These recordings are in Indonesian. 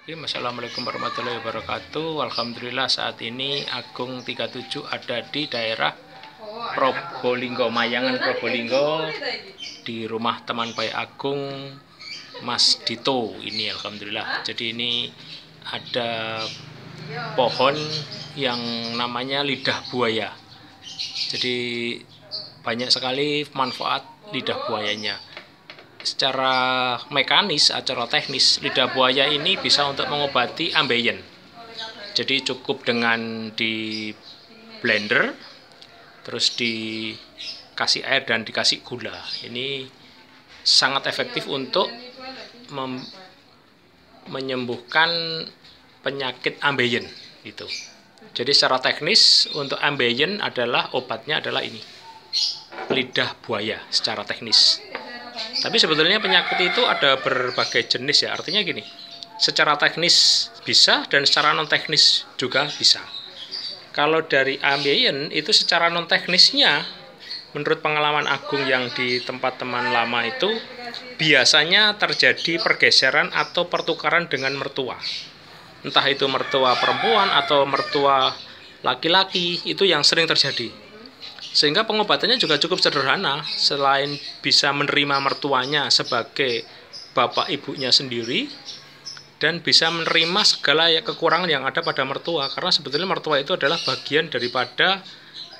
Assalamualaikum warahmatullahi wabarakatuh. Alhamdulillah saat ini Agung 37 ada di daerah Probolinggo, Mayangan Probolinggo, di rumah teman baik Agung, Mas Dito ini. Alhamdulillah. Jadi ini ada pohon yang namanya lidah buaya. Jadi banyak sekali manfaat lidah buayanya. Secara mekanis, secara teknis, lidah buaya ini bisa untuk mengobati ambeien. Jadi cukup dengan di blender, terus dikasih air dan dikasih gula. Ini sangat efektif untuk menyembuhkan penyakit ambeien gitu. Jadi secara teknis untuk ambeien adalah obatnya adalah ini, lidah buaya secara teknis. Tapi sebetulnya penyakit itu ada berbagai jenis ya. Artinya gini, secara teknis bisa dan secara non teknis juga bisa. Kalau dari ambeien itu secara non teknisnya, menurut pengalaman Agung yang di tempat teman lama itu, biasanya terjadi pergeseran atau pertukaran dengan mertua. Entah itu mertua perempuan atau mertua laki-laki, itu yang sering terjadi. Sehingga pengobatannya juga cukup sederhana. Selain bisa menerima mertuanya sebagai bapak ibunya sendiri, dan bisa menerima segala kekurangan yang ada pada mertua, karena sebetulnya mertua itu adalah bagian daripada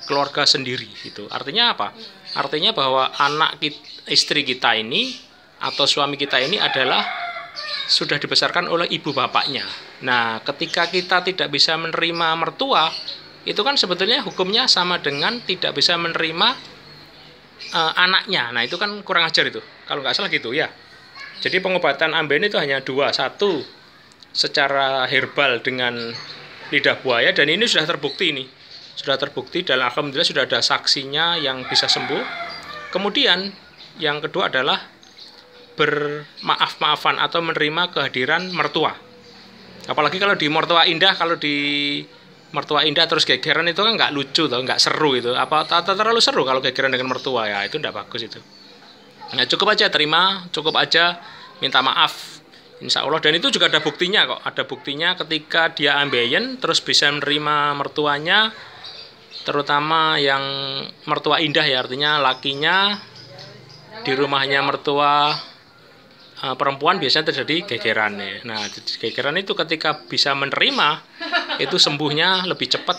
keluarga sendiri gitu. Artinya apa? Artinya bahwa istri kita ini atau suami kita ini adalah sudah dibesarkan oleh ibu bapaknya. Nah, ketika kita tidak bisa menerima mertua, itu kan sebetulnya hukumnya sama dengan tidak bisa menerima anaknya. Nah, itu kan kurang ajar itu, kalau nggak salah gitu ya. Jadi pengobatan ambeien itu hanya dua. Satu, secara herbal dengan lidah buaya, dan ini sudah terbukti ini. Sudah terbukti dan alhamdulillah sudah ada saksinya yang bisa sembuh. Kemudian yang kedua adalah bermaaf-maafan atau menerima kehadiran mertua. Apalagi kalau di mertua indah, kalau di mertua indah terus gegeran itu kan nggak lucu tuh, nggak seru itu. Apa terlalu seru kalau gegeran dengan mertua ya, itu nggak bagus itu. Nah, cukup aja terima, cukup aja minta maaf, insya Allah. Dan itu juga ada buktinya kok, ada buktinya ketika dia ambeien terus bisa menerima mertuanya, terutama yang mertua indah ya, artinya lakinya di rumahnya mertua perempuan biasanya terjadi gegeran ya. Nah, gegeran itu ketika bisa menerima itu sembuhnya lebih cepat.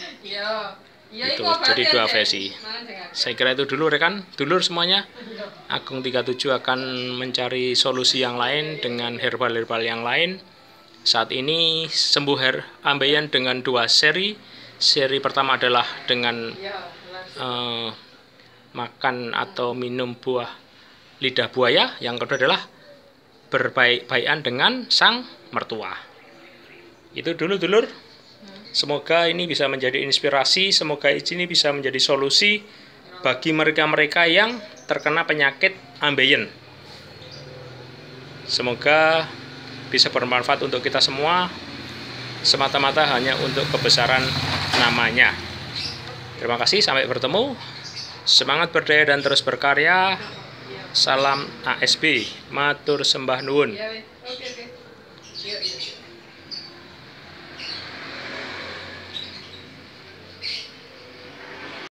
Itu jadi dua versi. Saya kira itu dulu rekan, dulur semuanya. Agung 37 akan mencari solusi yang lain dengan herbal-herbal yang lain. Saat ini sembuh ambeien dengan dua seri. Seri pertama adalah dengan makan atau minum buah lidah buaya. Yang kedua adalah berbaik-baikan dengan sang mertua. Itu dulu dulur. Semoga ini bisa menjadi inspirasi, semoga ini bisa menjadi solusi bagi mereka-mereka yang terkena penyakit ambeien. Semoga bisa bermanfaat untuk kita semua, semata-mata hanya untuk kebesaran namanya. Terima kasih, sampai bertemu. Semangat berdaya dan terus berkarya. Salam ASB, matur sembah nuwun.